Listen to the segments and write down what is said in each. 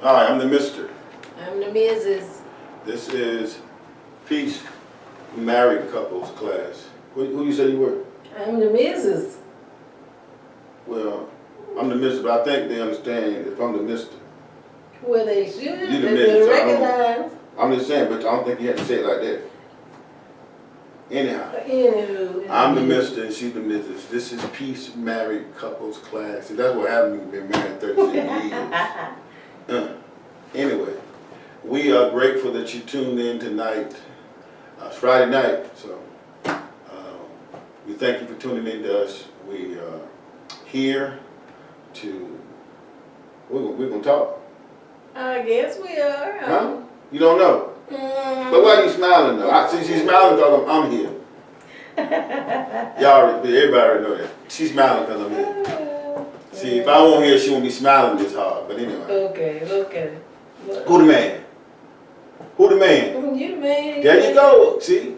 Hi, I'm the Mister. I'm the Mrs. This is Peace Married Couples class. Who you say you were? I'm the Mrs. Well, I'm the Mister, but I think they understand if I'm the Mister. Well, they should. You the They Mrs. recognize. I'm just saying, but I don't think you have to say it like that. Anyhow, Anywho, I'm the Mister and she's the Mrs. This is Peace Married Couples class. See, that's what happened when you've been married 36 years. Anyway, we are grateful that you tuned in tonight. It's Friday night, so we thank you for tuning in to us. We are here to, we're gonna talk. I guess we are. Huh? You don't know? But why are you smiling though? I see she's smiling because I'm here. Y'all, everybody already know that. She's smiling because I'm here. See, if I won't hear, she won't be smiling this hard. But anyway. Okay. Who the man? Who the man? You the man. There you go. See?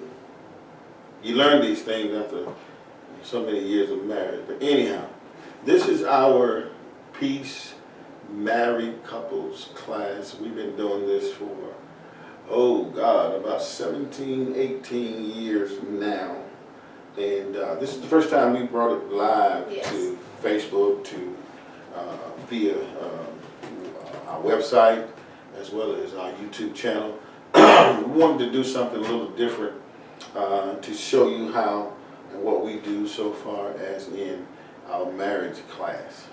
You learn these things after so many years of marriage. But anyhow, this is our Peace Married Couples class. We've been doing this for, oh God, about 17, 18 years now. And this is the first time we brought it live to Facebook, to via our website, as well as our YouTube channel. We wanted to do something a little different to show you how and what we do so far as in our marriage class.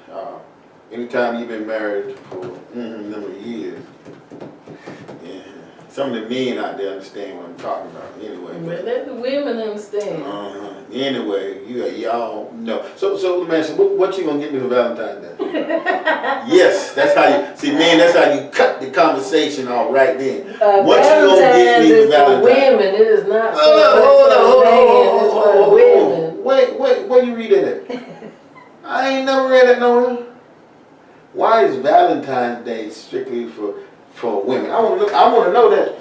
Anytime you've been married for a number of years, yeah, some of the men out there understand what I'm talking about. Anyway, But let the women understand. Anyway, y'all know. So let me ask you, what you gonna get me for Valentine's Day? Yes, that's how you see, man. That's how you cut the conversation off right then. What you gonna get me for Valentine's? Women. It is not for Hold women. Wait, where you read it at? I ain't never read it nowhere. Why is Valentine's Day strictly for women? I want to know that.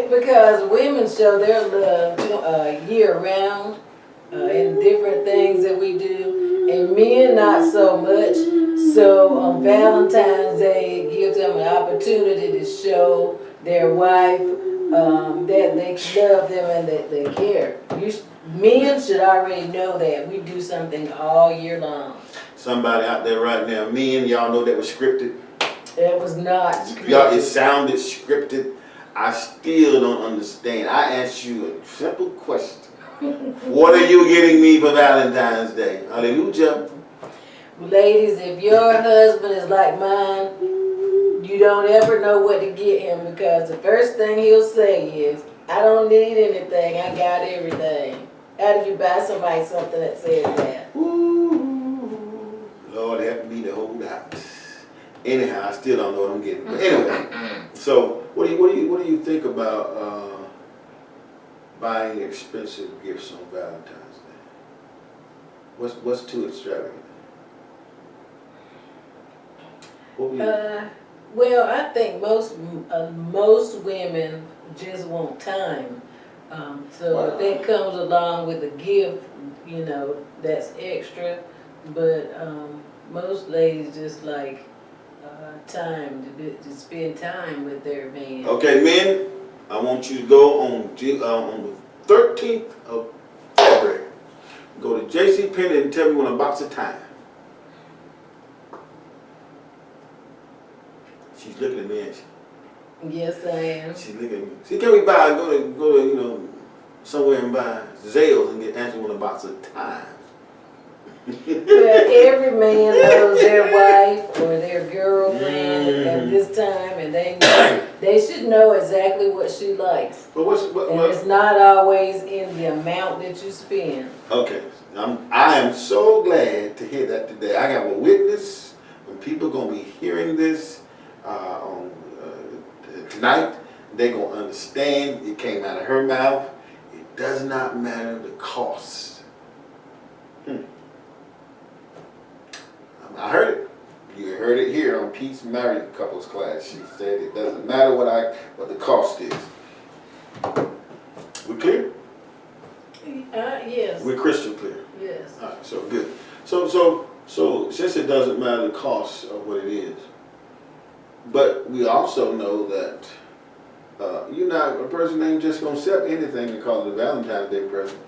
Because women show their love year round in different things that we do, and men not so much. So on Valentine's Day, it gives them an opportunity to show their wife that they love them and that they care. Men should already know that we do something all year long. Somebody out there right now, men, y'all know that was scripted. It was not scripted. Y'all, it sounded scripted. I still don't understand. I asked you a simple question. What are you getting me for Valentine's Day? Hallelujah. Ladies, if your husband is like mine, you don't ever know what to get him, because the first thing he'll say is, I don't need anything, I got everything. How do you buy somebody something that says that? Ooh, Lord help me to hold out. Anyhow, I still don't know what I'm getting. But anyway, so what do you think about buying expensive gifts on Valentine's Day? What's too extravagant? Well, I think most women just want time. So if that comes along with a gift, that's extra. But most ladies just like time to spend time with their man. Okay, men, I want you to go on the 13th of February. Go to JCPenney and tell me when a box of time. She's looking at me, ain't she? Yes, I am. She's looking at me. See, can we go to somewhere and buy Zales and answer when a box of time? Well, every man knows their wife or their girlfriend at this time, and they should know exactly what she likes. But it's not always in the amount that you spend. Okay, I am so glad to hear that today. I got a witness, and people are gonna be hearing this tonight. They're gonna understand. It came out of her mouth. It does not matter the cost. I heard it. You heard it here on Peace Married Couples class. She said it doesn't matter what the cost is. We clear? Yes. We're crystal clear. Yes. All right, so good. So since it doesn't matter the cost of what it is, But we also know that a person ain't just gonna accept anything and call it a Valentine's Day present.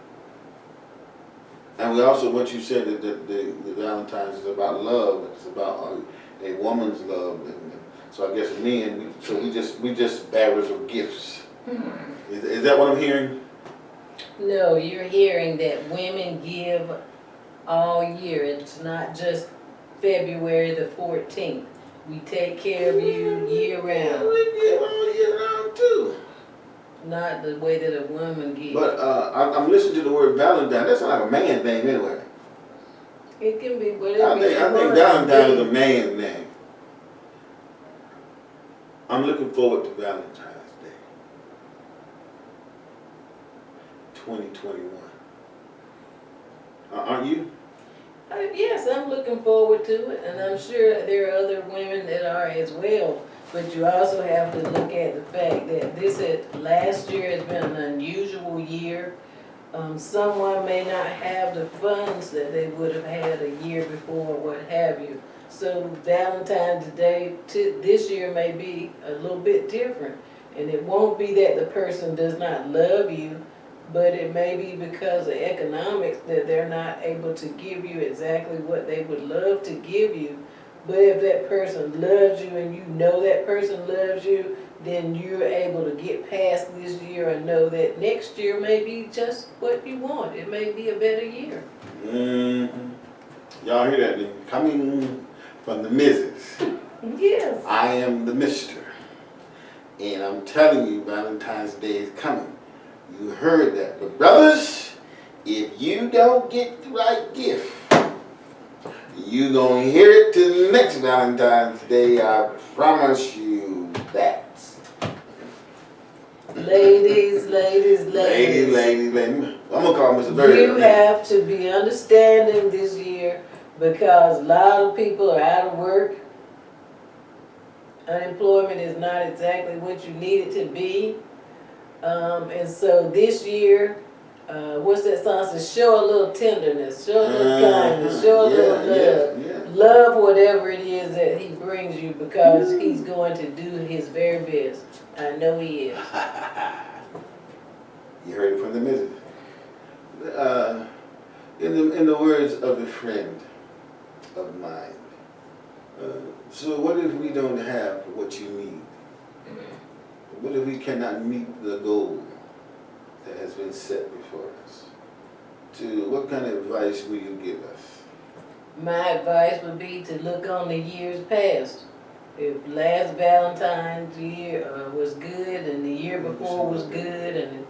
And we also, what you said, that the Valentine's is about love. It's about a woman's love. And so I guess men, we just bearers of gifts. Is that what I'm hearing? No, you're hearing that women give all year. It's not just February the 14th. We take care of you year round. We give all year round too. Not the way that a woman gives. But I'm listening to the word Valentine. That's not like a man name anyway. It can be whatever. I think Valentine is a man name. I'm looking forward to Valentine's Day 2021. Aren't you? Yes, I'm looking forward to it, and I'm sure there are other women that are as well. But you also have to look at the fact that last year has been an unusual year. Someone may not have the funds that they would have had a year before, what have you. So Valentine's Day this year may be a little bit different. And it won't be that the person does not love you, but it may be because of economics that they're not able to give you exactly what they would love to give you. But if that person loves you and you know that person loves you, then you're able to get past this year and know that next year may be just what you want. It may be a better year. Y'all hear that? Coming from the Mrs. Yes. I am the Mister. And I'm telling you, Valentine's Day is coming. You heard that. But brothers, if you don't get the right gift, you gonna hear it till next Valentine's Day. I promise you that. Ladies. Ladies. I'm gonna call Mr. Bird. You have to be understanding this year because a lot of people are out of work. Unemployment is not exactly what you need it to be. And so this year, what's that song? Says, show a little tenderness, show a little kindness, show a little love. Yeah. Love whatever it is that he brings you because he's going to do his very best. I know he is. You heard it from the Mrs. In the words of a friend of mine, so what if we don't have what you need? What if we cannot meet the goal that has been set before us? What kind of advice will you give us? My advice would be to look on the years past. If last Valentine's year was good and the year before was good and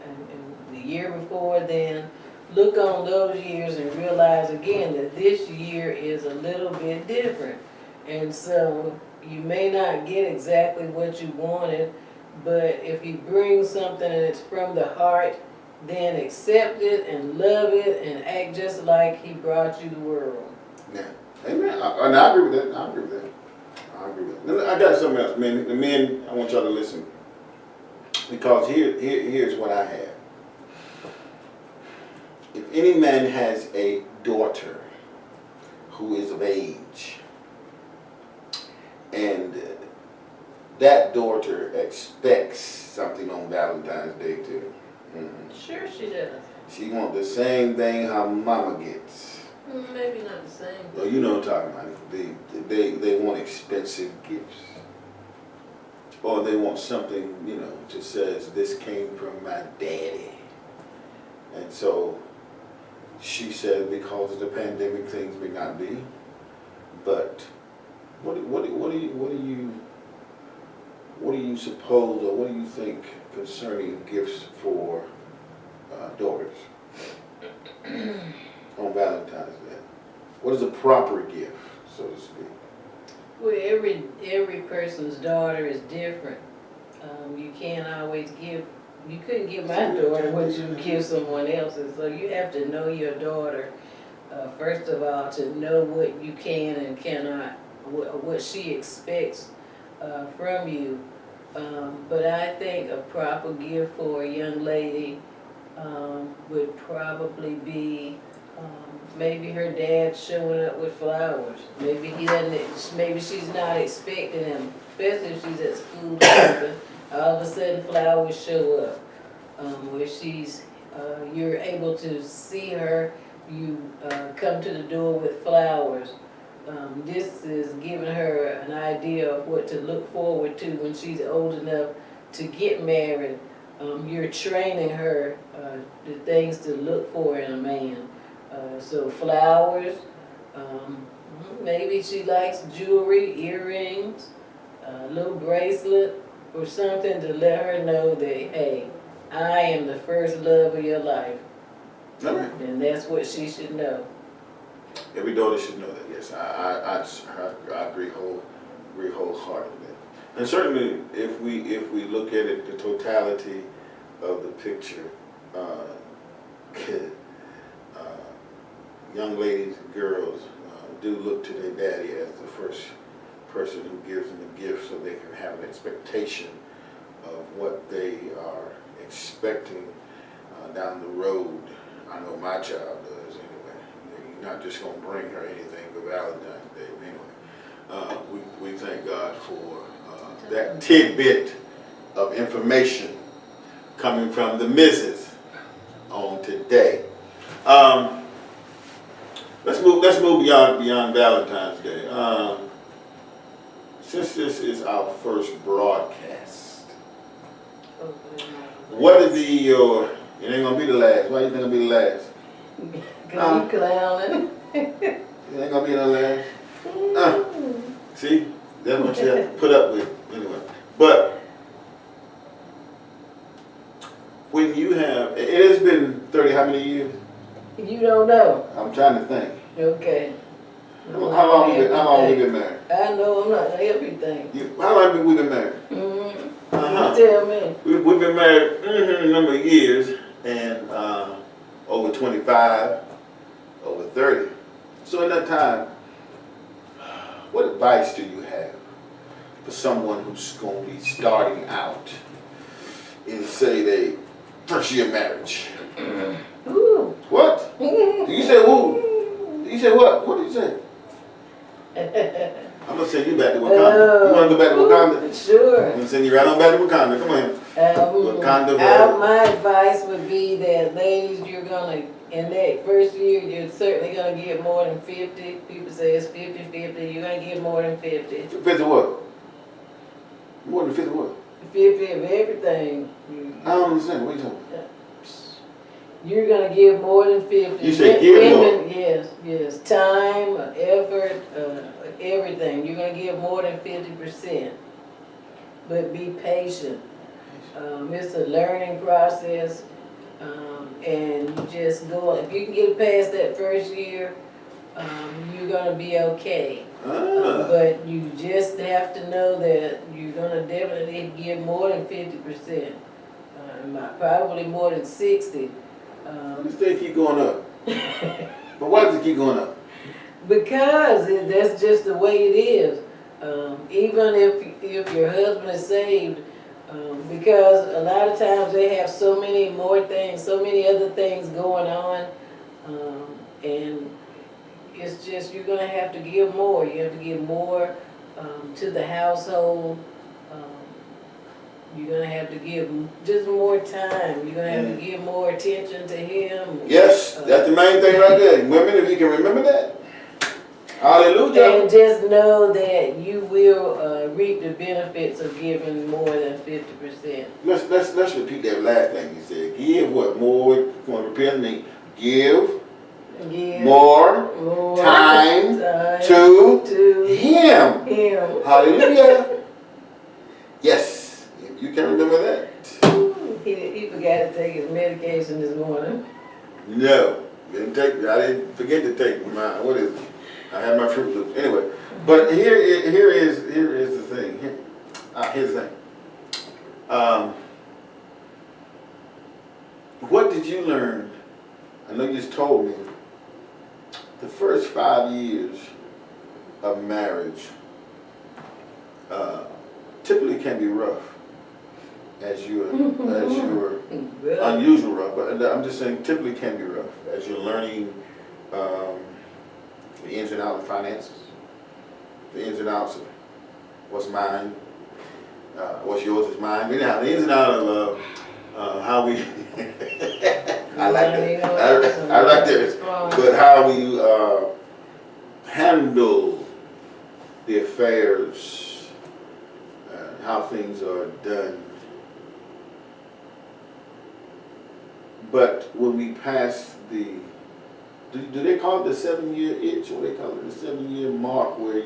the year before then, look on those years and realize again that this year is a little bit different. And so you may not get exactly what you wanted, but if he brings something and it's from the heart, then accept it and love it and act just like he brought you the world. Yeah. Amen. I agree with that. I agree with that. I got something else, men. The men, I want y'all to listen. Because here's what I have. If any man has a daughter who is of age, and that daughter expects something on Valentine's Day too. Sure she does. She wants the same thing her mama gets. Maybe not the same. Well, you know what I'm talking about. They want expensive gifts. Or they want something, that says this came from my daddy. And so she said because of the pandemic things may not be. But what do you suppose, or what do you think concerning gifts for daughters on Valentine's Day? What is a proper gift, so to speak? Well, every person's daughter is different. You can't always give. You couldn't give my daughter what you would give someone else's. So you have to know your daughter first of all, to know what you can and cannot, what she expects from you. But I think a proper gift for a young lady would probably be maybe her dad's showing up with flowers. Maybe he doesn't, maybe she's not expecting him, especially if she's at school or something. All of a sudden flowers show up. Where you're able to see her, you come to the door with flowers. This is giving her an idea of what to look forward to when she's old enough to get married. You're training her the things to look for in a man. So flowers, maybe she likes jewelry, earrings, a little bracelet, or something to let her know that, hey, I am the first love of your life. All right. And that's what she should know. Every daughter should know that. Yes, I agree wholeheartedly. And certainly, if we look at it, the totality of the picture, young ladies and girls do look to their daddy as the first person who gives them a gift, so they can have an expectation of what they are expecting down the road. I know my child does anyway. You're not just going to bring her anything for Valentine's Day anyway. We thank God for that tidbit of information coming from the missus on today. Let's move beyond Valentine's Day. Since this is our first broadcast, what is your? It ain't gonna be the last. Why you think it'll be the last? Cause you clowning. It ain't gonna be the last. See, that's what you have to put up with anyway. But when you have, it has been 30 how many years? You don't know. I'm trying to think. Okay. How long we been married? I know I'm not everything. How long have we been married? You tell me. We've been married a number of years, and over 25, over 30. So in that time, what advice do you have for someone who's going to be starting out in, say, their first year marriage? Ooh. What? You said who? You said what? What did you say? I'm gonna send you back to Wakanda. You wanna go back to Wakanda? Sure. I'm gonna send you right on back to Wakanda. Come on here. Wakanda. My advice would be that, ladies, you're gonna, in that first year, you're certainly gonna get more than 50. People say it's 50-50. You're gonna get more than 50. 50 what? More than 50 what? 50 of everything. I don't understand. What are you talking about? You're gonna give more than 50. You said give more? Yes. Time, effort, everything. You're gonna give more than 50%. But be patient. It's a learning process. And you just go, if you can get past that first year, you're gonna be okay. But you just have to know that you're gonna definitely give more than 50%. Probably more than 60. This thing keep going up. But why does it keep going up? Because that's just the way it is. Even if your husband is saved, because a lot of times they have so many more things, so many other things going on, and it's just you're gonna have to give more. You have to give more to the household. You're gonna have to give just more time. You're gonna have to give more attention to him. Yes, that's the main thing right there. Women, if you can remember that. Hallelujah. And just know that you will reap the benefits of giving more than 50%. Let's repeat that last thing you said. Give what? More. Come on, repeat me. Give more time to him. Hallelujah. Yes. You can remember that? He forgot to take his medication this morning. No, I didn't forget to take mine. What is it? I had my Fruit Loops. Anyway, but here is the thing. Here's the thing. What did you learn? I know you just told me the first 5 years of marriage typically can be rough. As you're unusual rough, but I'm just saying typically can be rough as you're learning um, the ins and outs of finances, the ins and outs of what's mine, what's yours is mine. Anyhow, the ins and outs of how we. I like that. I like that. But how we handle the affairs, how things are done. But when we pass the, do they call it the 7-year itch, or they call it the 7-year mark where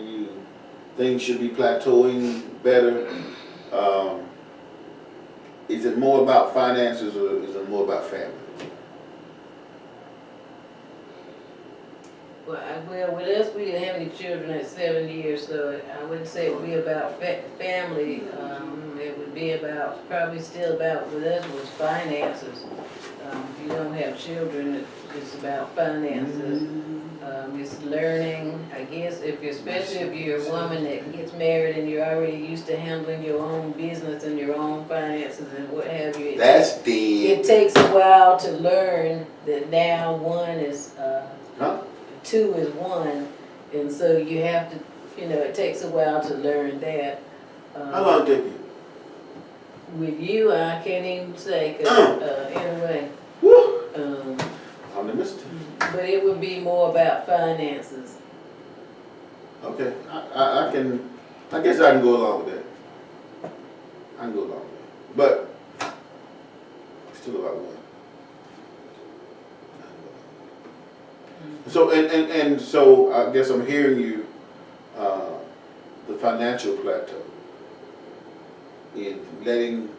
things should be plateauing better? Is it more about finances or is it more about family? Well, with us, we didn't have any children at 7 years, so I wouldn't say it would be about family. It would be about, probably still about, with us, was finances. If you don't have children, it's about finances. It's learning, I guess, especially if you're a woman that gets married and you're already used to handling your own business and your own finances and what have you. That's dead. It takes a while to learn that now one is, two is one, and so you have to, it takes a while to learn that. How long did you? With you, I can't even say, 'cause, anyway. I'm the mister. But it would be more about finances. Okay, I guess I can go along with that. I can go along with that. But it's still about one. So, and so I guess I'm hearing you, the financial plateau in letting,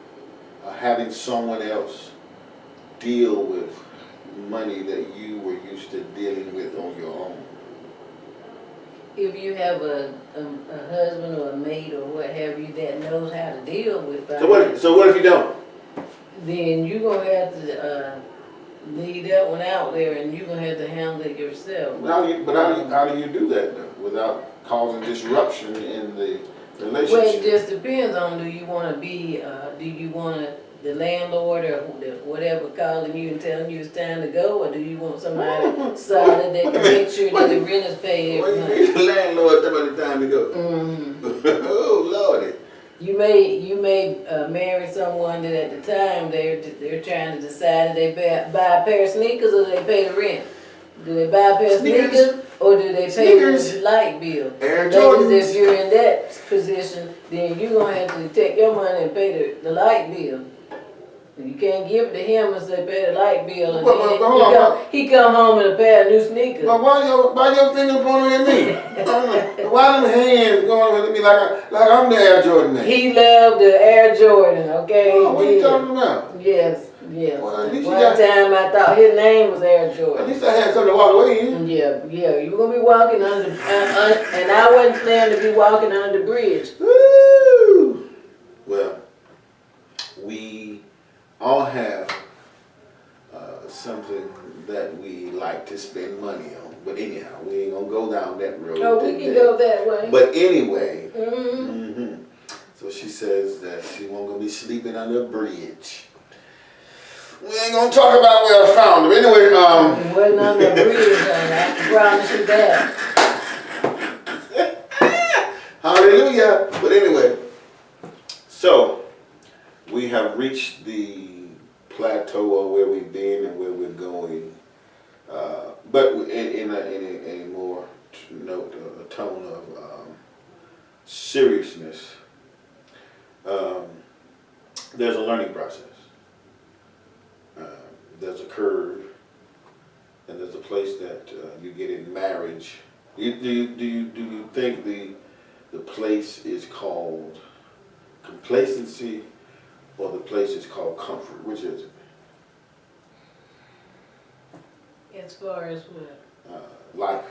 having someone else deal with money that you were used to dealing with on your own. If you have a husband or a mate or what have you that knows how to deal with finances. So what if you don't? Then you're going to have to leave that one out there and you're going to have to handle it yourself. How do you do that though, without causing disruption in the relationship? Well, it just depends on, do you want the landlord or whatever calling you and telling you it's time to go, or do you want somebody solid that can make sure that the rent is paid every month? The landlord tell me the time to go. Oh Lordy. You may marry someone that at the time they're trying to decide if they buy a pair of sneakers or they pay the rent. Do they buy a pair of sneakers or do they pay the light bill? Air Ladies, Jordans. if you're in that position, then you're gonna have to take your money and pay the light bill. You can't give it to him and say pay the light bill, and then he come home with a pair of new sneakers. But why your finger pointing at me? Why them hands going at me like I'm the Air Jordan man? He loved the Air Jordan, okay? Oh, what are you talking about? Yes. Well, at least One time I thought his name was Air Jordan. At least I had something to walk away in. Yeah, you were gonna be walking under, and I wasn't planning to be walking under the bridge. Woo! Well, we all have something that we like to spend money on. But anyhow, we ain't gonna go down that road. Oh, we can go that way. But anyway, Mm-hmm. So she says that she won't gonna be sleeping under a bridge. We ain't gonna talk about where I found her. Anyway, It wasn't under a bridge, honey. I can promise you that. Hallelujah. But anyway, so we have reached the plateau of where we've been and where we're going, but in a more note, a tone of seriousness. There's a learning process. There's a curve, and there's a place that you get in marriage. Do you think the place is called complacency, or the place is called comfort? Which is it? As far as what? Life.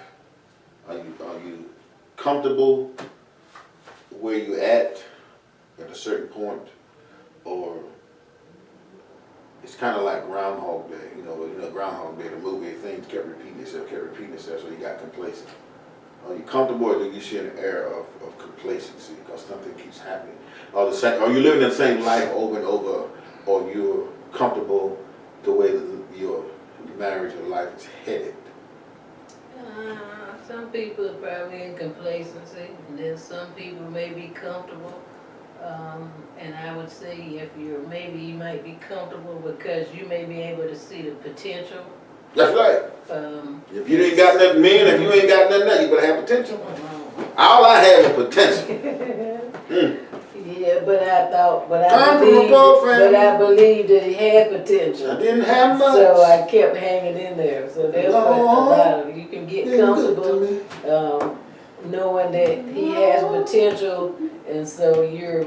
Are you comfortable where you at a certain point, or it's kind of like Groundhog Day? You know, Groundhog Day, the movie, things kept repeating itself, so you got complacent. Are you comfortable, or do you see an air of complacency because something keeps happening? Are you living the same life over and over, or you're comfortable the way that your marriage or life is headed? Some people are probably in complacency, and then some people may be comfortable. And I would say if maybe you might be comfortable because you may be able to see the potential. That's right. If you ain't got nothing, man, if you ain't got nothing, you better have potential. All I have is potential. Yeah, but Time from above, but I believed that he had potential. I didn't have much. So I kept hanging in there. So that's what a lot of you can get comfortable, knowing that he has potential, and so you're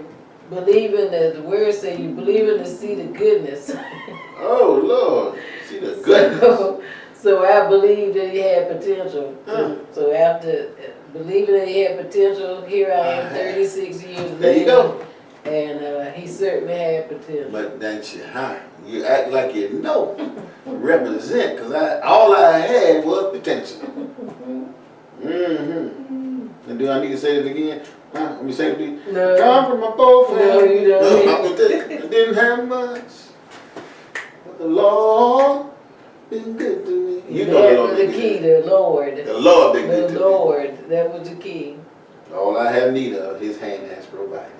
believing that the word say you believing to see the goodness. Oh Lord, see the goodness. So I believe that he had potential. So after believing that he had potential, here I am 36 years later. There you go. And he certainly had potential. But then you act like you know, represent, because all I had was potential. And do I need to say it again? Let me say it again. No. Come from above. No, you don't. I didn't have much, but the Lord been good to me. You know that the Lord was the been key, good. the Lord. The Lord been good to The me. Lord, that was the key. All I have need of, His hand has provided.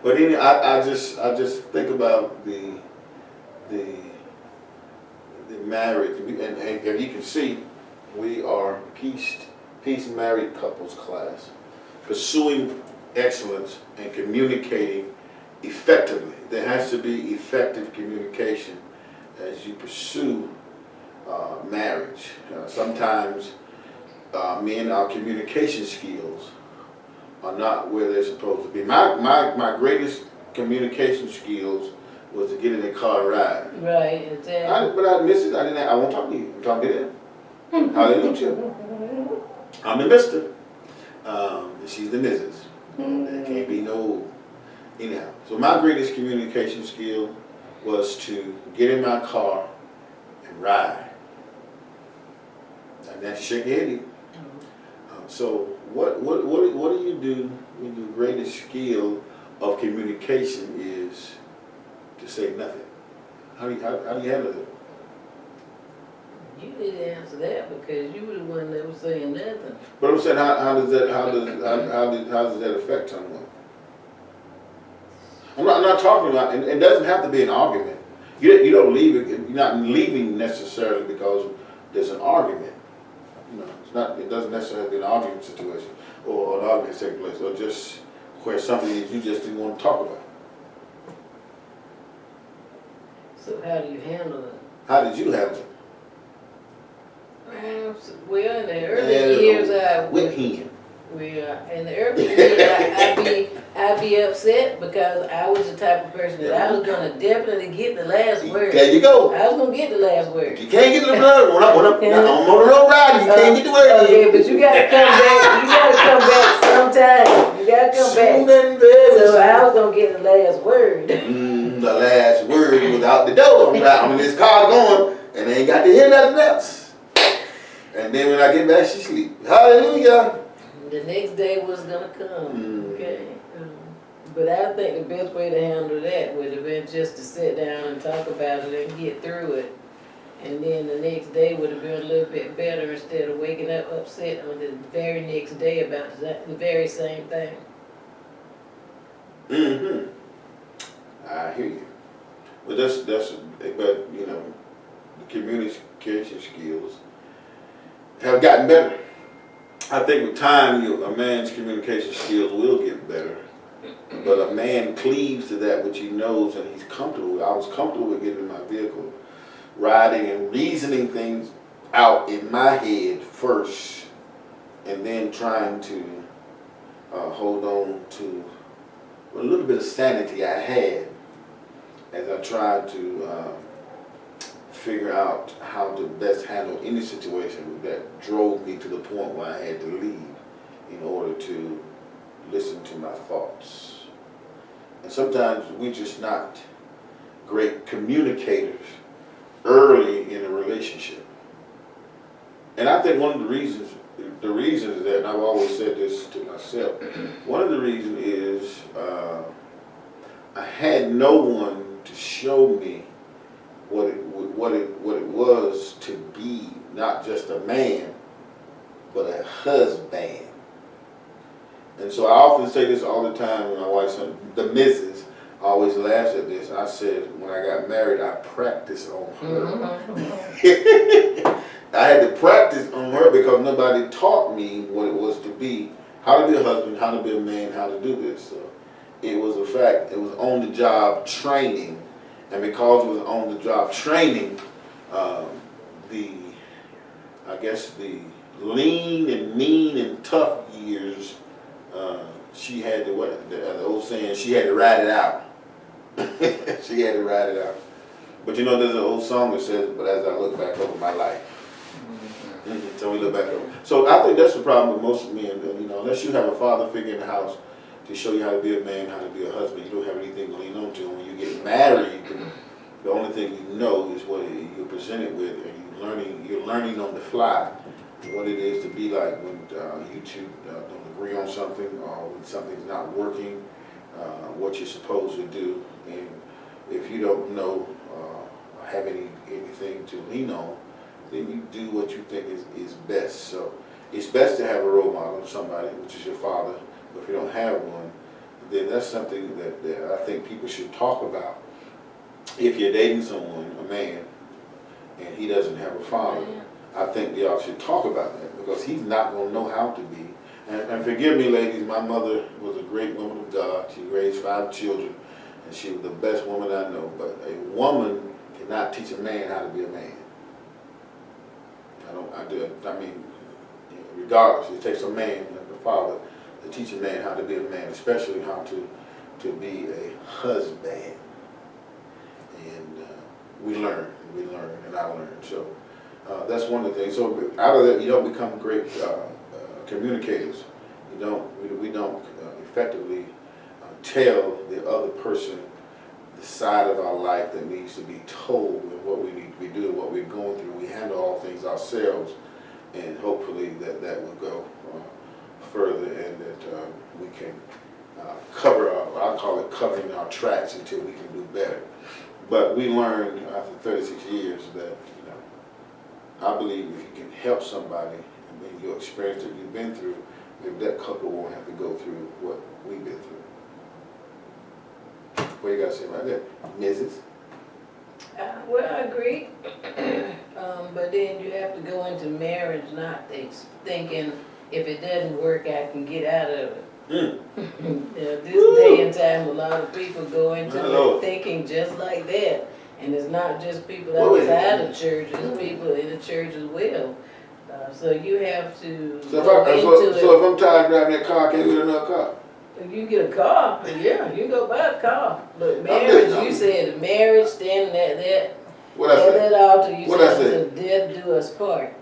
But I just think about the marriage, and if you can see, we are peace married couples class, pursuing excellence and communicating effectively. There has to be effective communication as you pursue marriage. Sometimes men, our communication skills are not where they're supposed to be. My greatest communication skills was to get in the car and ride. Right, exactly. But I miss it. I won't talk to you. I'm talking to them. Hallelujah. I'm the mister. And she's the missus. There can't be no anyhow. So my greatest communication skill was to get in my car and ride. And then she shake your head. So what do you do when your greatest skill of communication is to say nothing? How do you handle it? You didn't answer that because you were the one that was saying nothing. But I'm saying, how does that affect someone? I'm not talking about, and it doesn't have to be an argument. You don't leave it. You're not leaving necessarily because there's an argument. It's not. It doesn't necessarily be an argument situation or an argument taking place, or just where something that you just didn't want to talk about. So how do you handle it? How did you handle it? Well, in the early years, with him. In the early years, I'd be upset because I was the type of person that I was gonna definitely get the last word. There you go. I was gonna get the last word. You can't get the blood. When I'm on the road riding, you can't get the word. Okay, but you gotta come back. You gotta come back sometime. You gotta come back. So I was gonna get the last word. The last word was out the door. I'm in this car going, and they ain't got to hear nothing else. And then when I get back, she sleep. Hallelujah. The next day was gonna come. Okay. But I think the best way to handle that would have been just to sit down and talk about it and get through it. And then the next day would have been a little bit better instead of waking up upset on the very next day about the very same thing. I hear you. But but the communication skills have gotten better. I think with time, a man's communication skills will get better. But a man cleaves to that which he knows and he's comfortable with. I was comfortable with getting in my vehicle, riding and reasoning things out in my head first, and then trying to hold on to a little bit of sanity I had as I tried to figure out how to best handle any situation that drove me to the point where I had to leave in order to listen to my thoughts. And sometimes we're just not great communicators early in a relationship. And I think one of the reasons is that, and I've always said this to myself, one of the reasons is I had no one to show me what it was to be not just a man, but a husband. And so I often say this all the time when my wife, the missus, always laughs at this. I said, when I got married, I practiced on her. I had to practice on her because nobody taught me what it was to be, how to be a husband, how to be a man, how to do this. So it was a fact. It was on the job training. And because it was on the job training, I guess the lean and mean and tough years, she had to, the old saying, she had to ride it out. She had to ride it out. But you know, there's an old song that says, but as I look back over my life. So we look back over. So I think that's the problem with most men, you know, unless you have a father figure in the house to show you how to be a man, how to be a husband, you don't have anything to lean on to. And when you get married, the only thing you know is what you're presented with, and you're learning on the fly what it is to be like when you two don't agree on something, or when something's not working, what you're supposed to do. And if you don't know or have anything to lean on, then you do what you think is best. So it's best to have a role model, somebody, which is your father. But if you don't have one, then that's something that I think people should talk about. If you're dating someone, a man, and he doesn't have a father, I think y'all should talk about that, because he's not going to know how to be. And forgive me, ladies, my mother was a great woman of God. She raised 5 children, and she was the best woman I know. But a woman cannot teach a man how to be a man. I mean, regardless, it takes a man, like a father, to teach a man how to be a man, especially how to be a husband. And we learn, and I learned. So that's one of the things. So out of that, you don't become great communicators. We don't effectively tell the other person the side of our life that needs to be told, and what we need to be doing, what we're going through. We handle all things ourselves, and hopefully that will go further, and that we can cover I call it covering our tracks until we can do better. But we learned after 36 years that, I believe if you can help somebody, and in your experience that you've been through, if that couple won't have to go through what we've been through. What do you got to say about that, Mrs.? Well, I agree. But then you have to go into marriage not thinking if it doesn't work, I can get out of it. This day and time, a lot of people go into it thinking just like that. And it's not just people outside the church, it's people in the church as well. So you have to So if I'm tired of driving that car, I can't get another car. If you get a car, yeah, you go buy a car. But marriage, you said marriage, standing at that altar, you said till death do us part.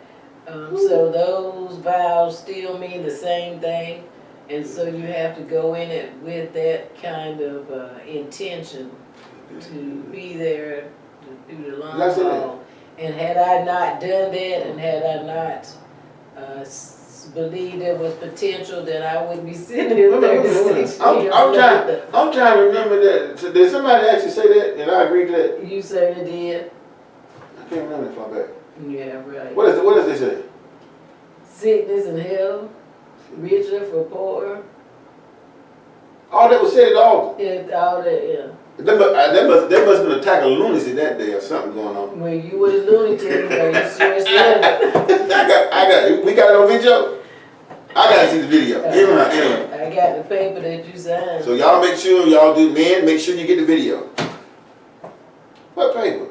So those vows still mean the same thing. And so you have to go in it with that kind of intention to be there through the long haul. And had I not done that, and had I not believed there was potential, then I wouldn't be sitting here 36 I'm trying to remember that. So did somebody actually say that, and I agreed to that? You certainly did. I can't remember if I'm back. Yeah, right. What does they say? Sickness and health, richer for poor. All that was said at all. Yeah, all that, yeah. There must have been an attack of lunacy that day or something going on. Well, you were the Looney Tunes, are you serious? We got it on video. I gotta see the video. Anyway. I got the paper that you signed. So y'all make sure y'all do, men, make sure you get the video. What paper?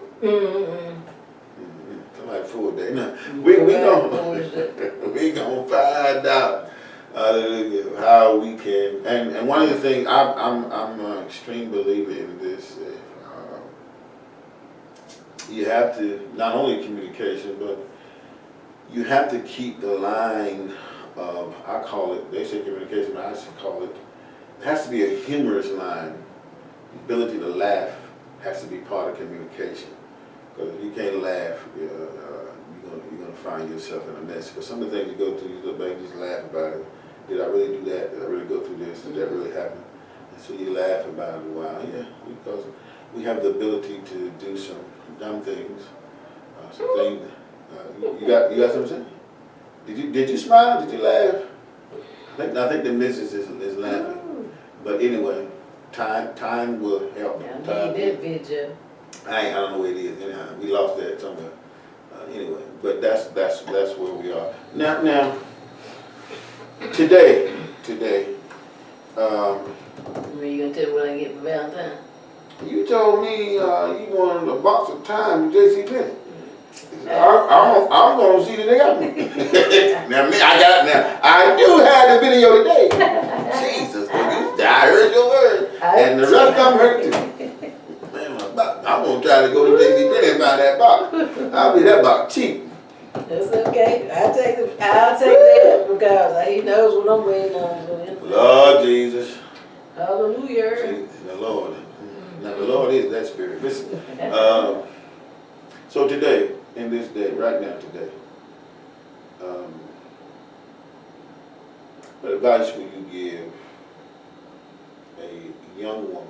Somebody fooled that. No, we gonna find out. How we can, and one of the things I'm an extreme believer in this. You have to not only communication, but you have to keep the line of, I call it, they say communication, but I should call it has to be a humorous line. The ability to laugh has to be part of communication. Because if you can't laugh, you're gonna find yourself in a mess. Because some of the things you go through, you look back and just laugh about it. Did I really do that? Did I really go through this? Did that really happen? And so you laugh about it a while. Yeah, because we have the ability to do some dumb things. Some things. You got something to say? Did you smile? Did you laugh? I think the missus is laughing. But anyway, time will help. I Time need that video. I don't know where it is. Anyhow, we lost that somewhere. Anyway, but that's where we are now. Today. When you gonna tell me what I get for Valentine? You told me you wanted a box of time with JC Penney. I'm gonna see that they got me. I do have the video today. Jesus, I heard your word, and the rest of them heard too. Man, I'm gonna try to go to JC Penney and buy that box. I'll be that box cheap. That's okay. I'll take that because he knows what I'm waiting on. Lord Jesus. Hallelujah. See, the Lord. Now the Lord is that spirit. Listen. So today, in this day, right now today, what advice would you give a young woman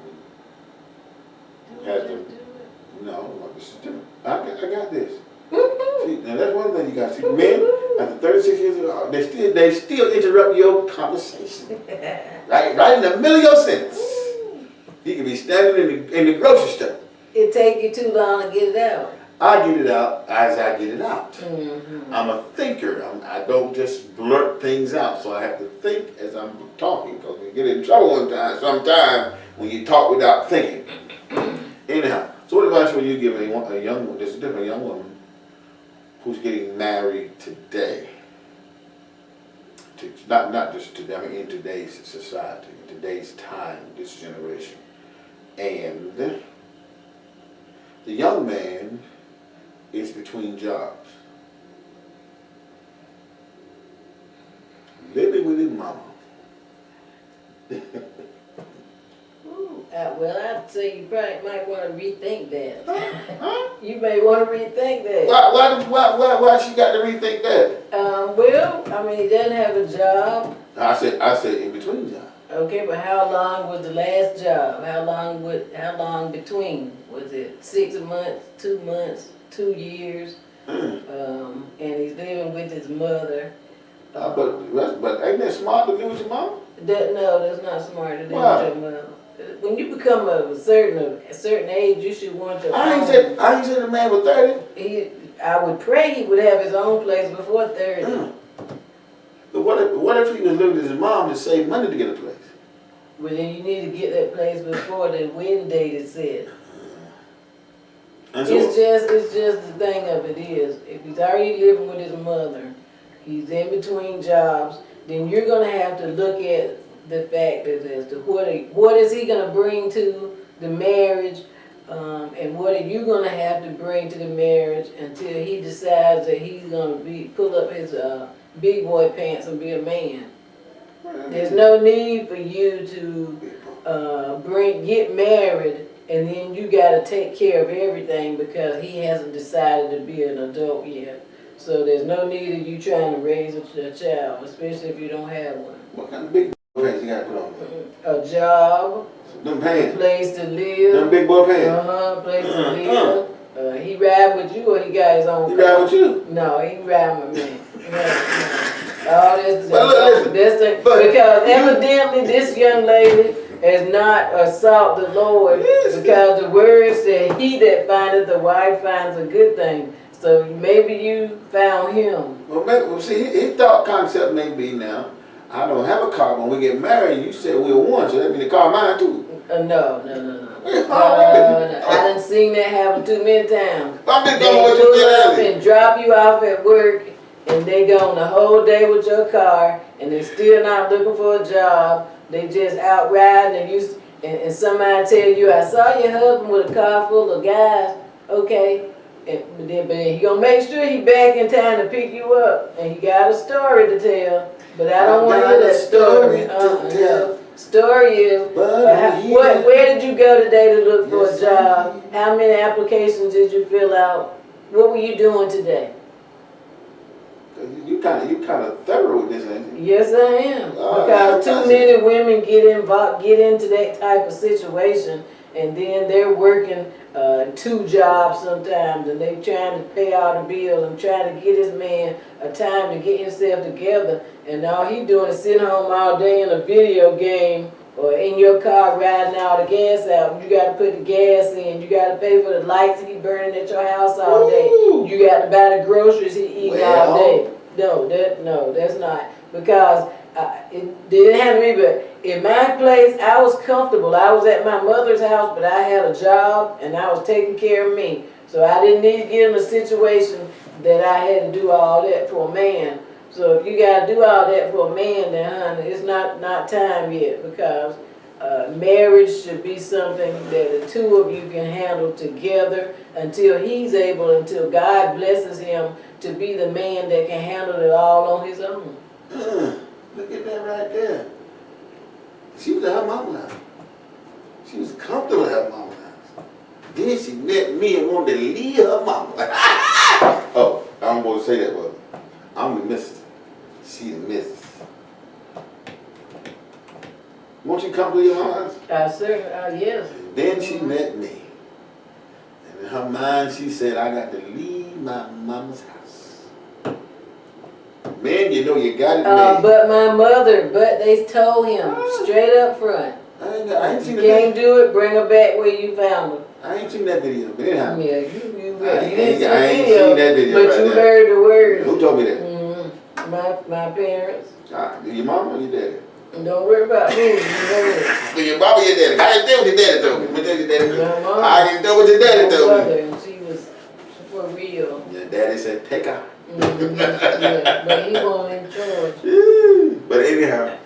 who has to, no, this is different. I got this. See, now that's one thing you got to see. Men, after 36 years old, they still interrupt your conversation. Right in the middle of your sentence. You can be standing in the grocery store. It take you too long to get it out. I get it out as I get it out. Mm-hmm. I'm a thinker. I don't just blurt things out. So I have to think as I'm talking, because you get in trouble sometimes when you talk without thinking. Anyhow, so what advice would you give a young woman, this is a different young woman, who's getting married today? Not just today, I mean in today's society, in today's time, this generation. And the young man is between jobs. Living with his mama. Well, I'd say you probably might want to rethink that. Huh? You may want to rethink that. Why she got to rethink that? Well, I mean, he doesn't have a job. I said in between jobs. Okay, but how long was the last job? How long between? Was it 6 months, 2 months, 2 years? And he's living with his mother. But ain't that smart to live with your mom? No, that's not smart to live Why? with your mother. When you become a certain age, you should want your I ain't said the man was 30. I would pray he would have his own place before 30. But what if he was living with his mom to save money to get a place? Well, then you need to get that place before the wedding date is set. And so, It's just the thing of it is, if he's already living with his mother, he's in between jobs, then you're gonna have to look at the factors as to what is he gonna bring to the marriage, and what are you gonna have to bring to the marriage until he decides that he's gonna pull up his big boy pants and be a man. There's no need for you to get married and then you gotta take care of everything because he hasn't decided to be an adult yet. So there's no need of you trying to raise a child, especially if you don't have one. what kind of big pants you got to put on there? A job, Them a pants. place to live. Them big boy pants. Place to live. He ride with you or he got his own He car? ride with you. No, he ride with me. All this, But look, listen, because evidently this young lady has not sought the Lord, because the word said, "He that findeth the wife finds a good thing." So maybe you found him. Well, see, his thought concept may be now, I don't have a car. When we get married, you said we're one, so that means the car mine too. No. I done seen that happen too many times. I'm just They going with you pull up early. and drop you off at work, and they gone the whole day with your car, and they still not looking for a job. They just out riding, and somebody tell you, "I saw your husband with a car full of guys." Okay, but then he gonna make sure he back in time to pick you up, and he got a story to tell. But I don't want to hear that story. No. Story is, where did you go today to look for a job? How many applications did you fill out? What were you doing today? You kind of thorough with this, ain't you? Yes, I am. Oh, Because yeah, too many women get into that type of situation, and then they're working 2 jobs sometimes, and they trying to pay all the bills and trying to get this man a time to get himself together, and all he doing is sitting home all day in a video game or in your car riding all the gas out. You got to put the gas in. You got to pay for the lights he burning at your house all day. Ooh. You got to buy the groceries he eating all Well. day. No, that's not, because it didn't happen to me. But in my place, I was comfortable. I was at my mother's house, but I had a job and I was taking care of me. So I didn't need to get in a situation that I had to do all that for a man. So if you gotta do all that for a man, then honey, it's not time yet, because marriage should be something that the 2 of you can handle together until God blesses him to be the man that can handle it all on his own. Look at that right there. She was at her mama's house. She was comfortable at her mama's house. Then she met me and wanted to leave her mama. Oh, I'm supposed to say that, but I'm the missus. She the missus. Won't you come to your mama's house? Yes. And then she met me. And in her mind, she said, I got to leave my mama's house. Man, you know you got it made. But they told him straight up front. I ain't seen You the can't video. do it, bring her back where you found her. I ain't seen that video, but anyhow. Yeah, you I didn't ain't see the seen that video but right you there. heard the words. Who told me that? My parents. Your mama or your daddy? Don't worry about me. You heard So your mama or your daddy? I didn't tell what your daddy told me. What your daddy told me? My mom. I didn't tell what your daddy told me. Mother, and she was for real. Your daddy said, take her. Yeah, but he wasn't in charge. But anyhow,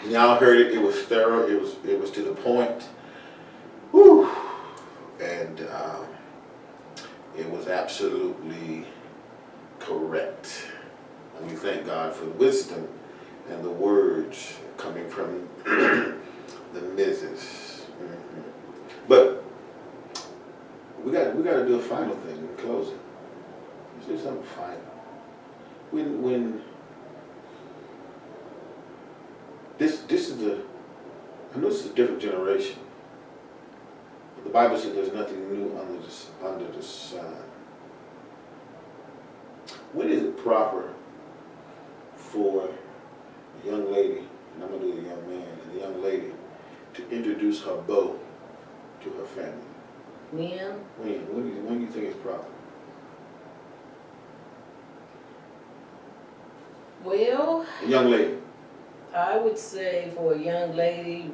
y'all heard it. It was thorough. It was to the point. Whew. And it was absolutely correct. And we thank God for the wisdom and the words coming from the Mrs. But we got to do a final thing in closing. Let's do something final. When this is I know this is a different generation. But the Bible says there's nothing new under the sun. When is it proper for a young lady, and I'm gonna do the young man, and the young lady to introduce her beau to her family? When do you think it's proper? Well, A young lady. I would say for a young lady,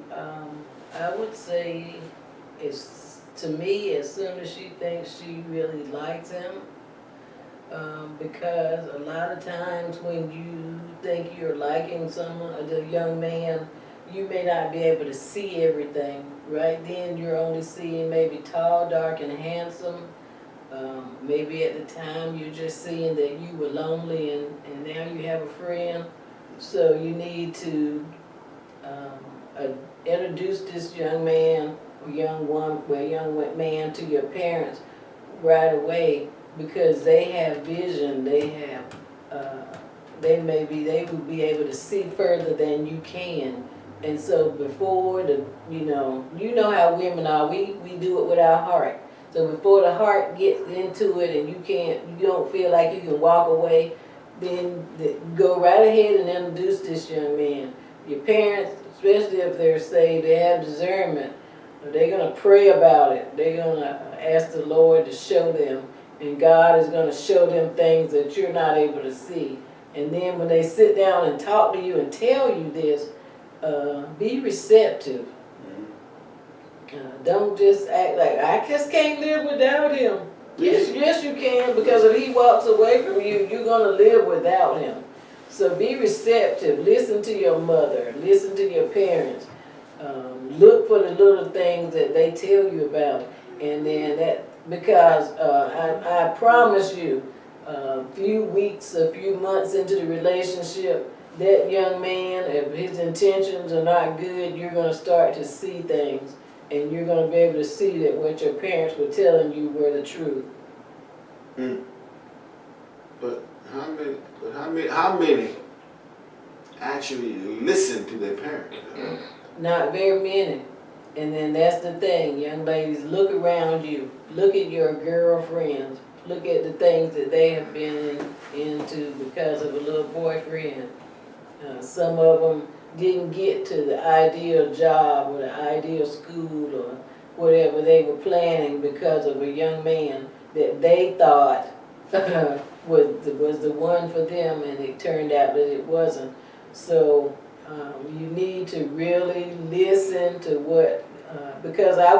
I would say to me, as soon as she thinks she really likes him, because a lot of times when you think you're liking someone, a young man, you may not be able to see everything. Right then you're only seeing maybe tall, dark, and handsome. Maybe at the time you're just seeing that you were lonely and now you have a friend. So you need to introduce this young man or young man to your parents right away, because they have vision. They would be able to see further than you can. And so before you know how women are. We do it with our heart. So before the heart gets into it and you don't feel like you can walk away, then go right ahead and introduce this young man. Your parents, especially if they're saved, they have discernment. They're going to pray about it. They're going to ask the Lord to show them. And God is going to show them things that you're not able to see. And then when they sit down and talk to you and tell you this, be receptive. Don't just act like, I just can't live without him. Yes, you can, because if he walks away from you, you're going to live without him. So be receptive. Listen to your mother. Listen to your parents. Look for the little things that they tell you about. And then because I promise you, a few weeks, a few months into the relationship, that young man, if his intentions are not good, you're going to start to see things. And you're going to be able to see that what your parents were telling you were the truth. But how many actually listen to their parents? Not very many. And then that's the thing, young ladies, look around you, look at your girlfriends, look at the things that they have been into because of a little boyfriend. Some of them didn't get to the ideal job or the ideal school or whatever they were planning because of a young man that they thought was the one for them, and it turned out that it wasn't. So you need to really listen to what, because I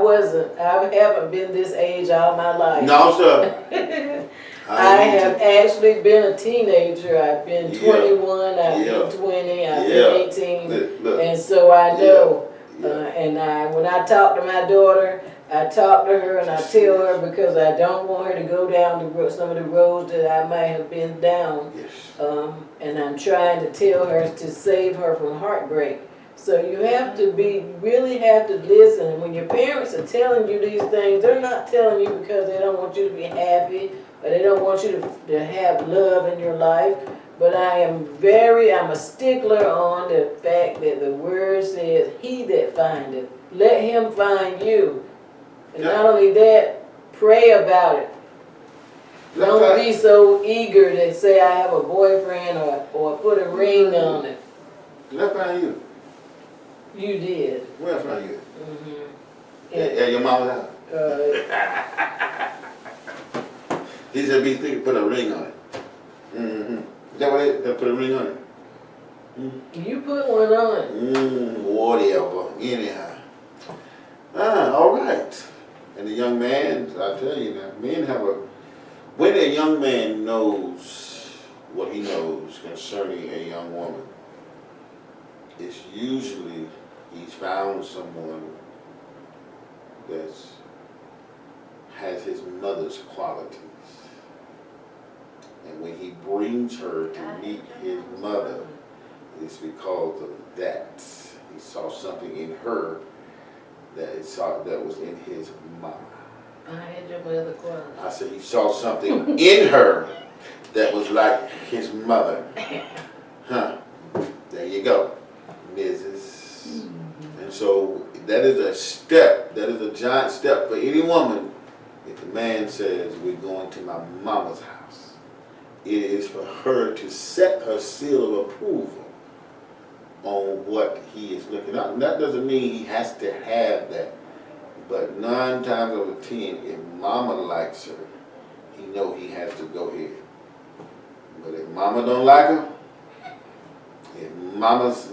haven't been this age all my life. No, sir. I have actually been a teenager. I've been Yeah. 21, I've Yeah. been 20, I've Yeah. been 18. Look. And so I know, Yeah. and when I talk to my daughter, I talk to her and I tell her, because I don't want her to go down some of the roads that I might have been down. Yes. And I'm trying to tell her to save her from heartbreak. So you have to really have to listen. And when your parents are telling you these things, they're not telling you because they don't want you to be happy, or they don't want you to have love in your life. But I'm a stickler on the fact that the word says, he that findeth, let him find you. And not only that, pray about it. Don't be so eager to say I have a boyfriend or put a ring on it. Did I find you? You did. Where I find you? Mm-hmm. At your mama's house. He said, be thinking, put a ring on it. Mm-hmm. Is that what they put a ring on it? You put one on. Whatever. Anyhow. All right. And the young man, I tell you now, when a young man knows what he knows concerning a young woman, it's usually he's found someone that has his mother's qualities. And when he brings her to meet his mother, it's because of that. He saw something in her that was in his mama. I had your mother quiet. I said he saw something in her that was like his mother. Huh. There you go, Mrs. Mm-hmm. And so that is a step, that is a giant step for any woman. If a man says, we're going to my mama's house, it is for her to set her seal of approval on what he is looking at. And that doesn't mean he has to have that. But 9 times out of 10, if mama likes her, he know he has to go here. But if mama don't like her, if mama's,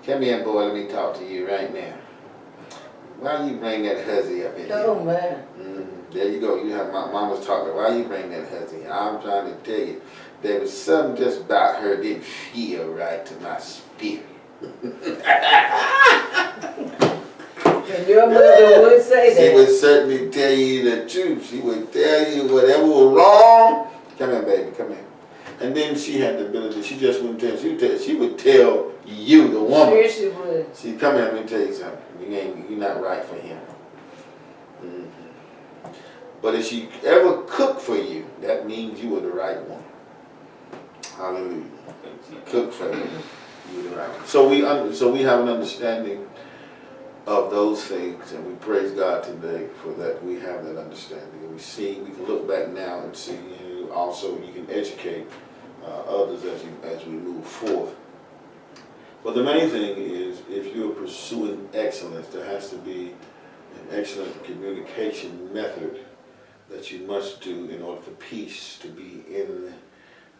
come here, boy, let me talk to you right now. Why you bring that hussy up in here? Oh, man. There you go. You have my mama's talking. Why you bring that hussy? I'm trying to tell you, there was something just about her didn't feel right to my spirit. And your mother would say that. She would certainly tell you the truth. She would tell you whatever was wrong. Come here, baby, come here. And then she had the ability, she just wouldn't tell, she would tell you, the woman. Sure she would. She come here, let me tell you something. You're not right for him. But if she ever cooked for you, that means you were the right one. Hallelujah. She cooked for you, you were the right one. So we have an understanding of those things, and we praise God today for that. We have that understanding, and we can look back now and see. And also, you can educate others as we move forth. But the main thing is, if you're pursuing excellence, there has to be an excellent communication method that you must do in order for peace to be in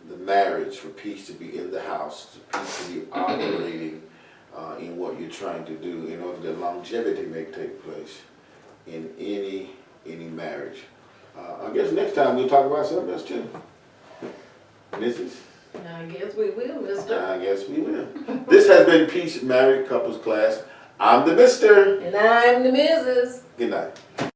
the marriage, for peace to be in the house, for peace to be operating in what you're trying to do, in order that longevity may take place in any marriage. I guess next time we'll talk about something else too. Mrs.? I guess we will, mister. I guess we will. This has been Peace Married Couples Class. I'm the Mr. And I'm the Mrs. Good night.